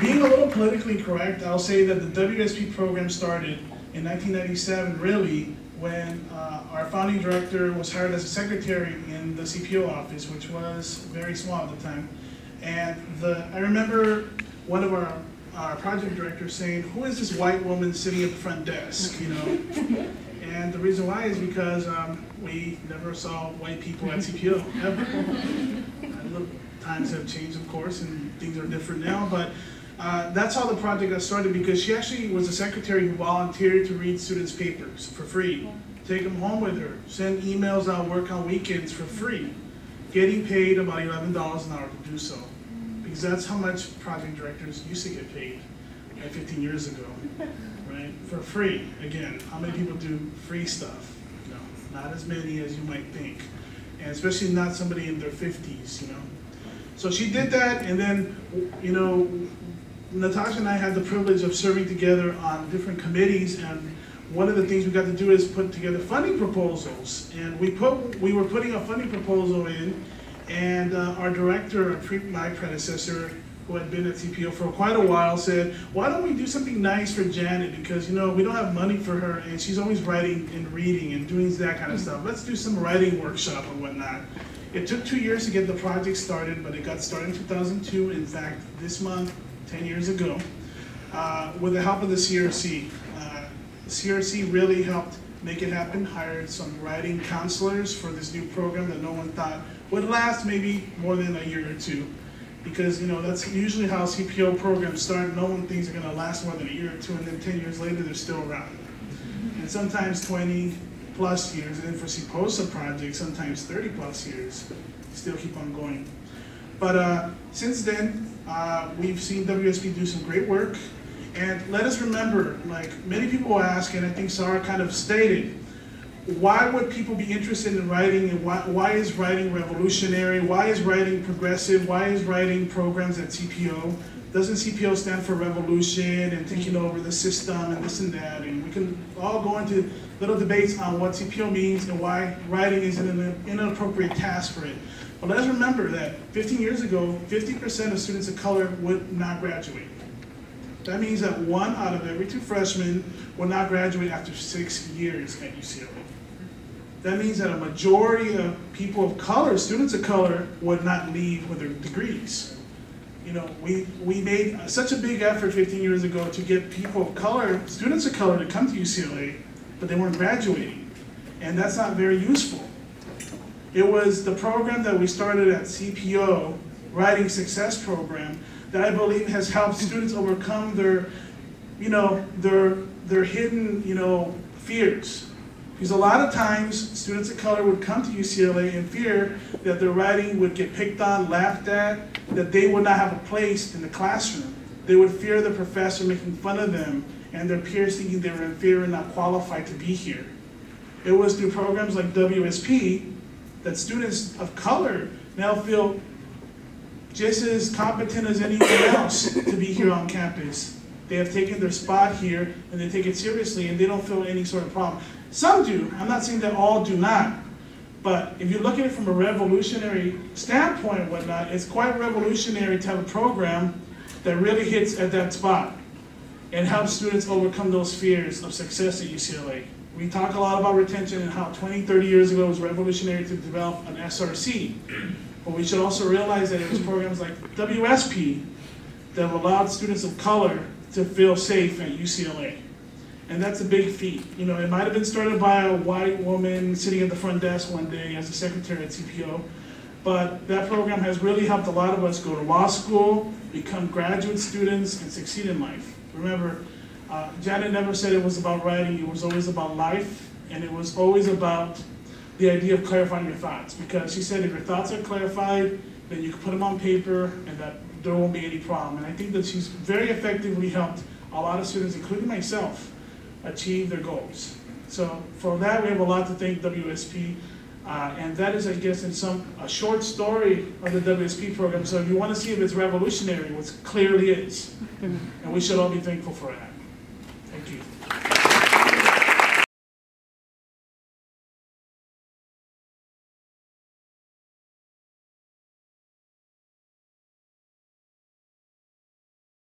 being a little politically correct, I'll say that the WSP program started in 1997, really, when our founding director was hired as a secretary in the CPO office, which was very small at the time. And I remember one of our project directors saying, "Who is this white woman sitting at the front desk?" You know. And the reason why is because we never saw white people at CPO, ever. Times have changed, of course, and things are different now, but that's how the project got started, because she actually was a secretary who volunteered to read students' papers for free, take them home with her, send emails out, work on weekends for free, getting paid about $11 an hour to do so, because that's how much project directors used to get paid 15 years ago. Right? For free. Again, how many people do free stuff? No, not as many as you might think. And especially not somebody in their 50s, you know. So she did that, and then, you know, Natasha and I had the privilege of serving together on different committees, and one of the things we got to do is put together funding proposals. And we were putting a funding proposal in, and our director, my predecessor, who had been at CPO for quite a while, said, "Why don't we do something nice for Janet? Because, you know, we don't have money for her, and she's always writing and reading and doing that kind of stuff. Let's do some writing workshop and whatnot." It took 2 years to get the project started, but it got started in 2002. In fact, this month, 10 years ago, with the help of the CRC. CRC really helped make it happen, hired some writing counselors for this new program that no one thought would last maybe more than a year or two. Because, you know, that's usually how CPO programs start. No one thinks they're going to last more than a year or two, and then 10 years later, they're still around. And sometimes 20 plus years, and then for CPOSA projects, sometimes 30 plus years, still keep on going. But since then, we've seen WSP do some great work. And let us remember, like many people ask, and I think Sarah kind of stated, why would people be interested in writing, and why is writing revolutionary? Why is writing progressive? Why is writing programs at CPO? Doesn't CPO stand for revolution and taking over the system and this and that? And we can all go into little debates on what CPO means and why writing is an inappropriate task for it. But let's remember that 15 years ago, 50% of students of color would not graduate. That means that 1 out of every 2 freshmen will not graduate after 6 years at UCLA. That means that a majority of people of color, students of color, would not leave with their degrees. You know, we made such a big effort 15 years ago to get people of color, students of color, to come to UCLA, but they weren't graduating. And that's not very useful. It was the program that we started at CPO, Writing Success Program, that I believe has helped students overcome their, you know, their hidden, you know, fears. Because a lot of times, students of color would come to UCLA in fear that their writing would get picked on, laughed at, that they would not have a place in the classroom. They would fear the professor making fun of them, and their peers thinking they were inferior and not qualified to be here. It was through programs like WSP that students of color now feel just as competent as anyone else to be here on campus. They have taken their spot here, and they take it seriously, and they don't feel any sort of problem. Some do. I'm not saying that all do not. But if you look at it from a revolutionary standpoint and whatnot, it's quite revolutionary to have a program that really hits at that spot and helps students overcome those fears of success at UCLA. We talk a lot about retention and how 20, 30 years ago it was revolutionary to develop an SRC. But we should also realize that it was programs like WSP that allowed students of color to feel safe at UCLA. And that's a big feat. You know, it might have been started by a white woman sitting at the front desk one day as a secretary at CPO, but that program has really helped a lot of us go to law school, become graduate students, and succeed in life. Remember, Janet never said it was about writing, it was always about life, and it was always about the idea of clarifying your thoughts, because she said if your thoughts are clarified, then you can put them on paper and that there won't be any problem. And I think that she's very effectively helped a lot of students, including myself, achieve their goals. So for that, we have a lot to thank WSP, and that is, I guess, a short story of the WSP program. So if you want to see if it's revolutionary, which clearly is, and we should all be thankful for that. Thank you.